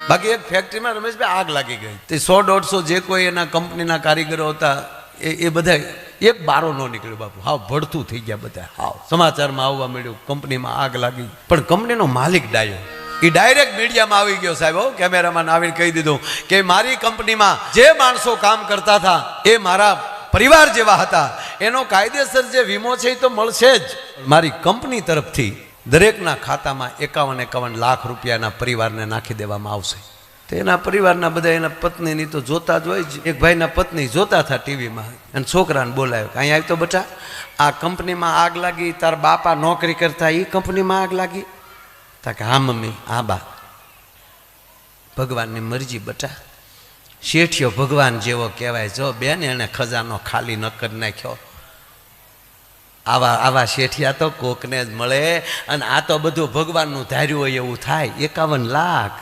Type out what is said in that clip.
બાકી એક ફેક્ટરીમાં રમેશભાઈ આગ લાગી ગઈ, તે 100-150 જે કોઈ એના કંપનીના કારીગરો હતા એ બધા એક બારો ન નીકળ્યો બાપુ, હાવ ભડથું થઈ ગયા બધા, હાવ સમાચારમાં આવવા મળ્યું કંપનીમાં આગ લાગી. પણ કંપનીનો માલિક ડાયો, એ ડાયરેક્ટ મીડિયામાં આવી ગયો સાહેબ, કેમેરામાં આવીને કહી દીધું કે મારી કંપનીમાં જે માણસો કામ કરતા હતા એ મારા પરિવાર જેવા હતા, એનો કાયદેસર જે વીમો છે એ તો મળશે જ. મારી કંપની તરફથી દરેકના ખાતામાં 51 લાખ રૂપિયાના પરિવારને નાખી દેવામાં આવશે. તો એના પરિવારના બધા એના પત્નીની તો જોતા જ હોય જ. એક ભાઈના પત્ની જોતા હતા ટીવીમાં, અને છોકરાને બોલાવ્યો, અહીં આવી તો બેટા, આ કંપનીમાં આગ લાગી, તાર બાપા નોકરી કરતા એ કંપનીમાં આગ લાગી? તા કે હા મમ્મી, હા બા, ભગવાનની મરજી બેટા, શેઠિયો ભગવાન જેવો કહેવાય. જો બેન એને ખજાનો ખાલી ન કરી નાખ્યો. આવા શેઠિયા તો કોકને જ મળે, અને આ તો બધું ભગવાનનું ધાર્યું હોય એવું થાય. 51 લાખ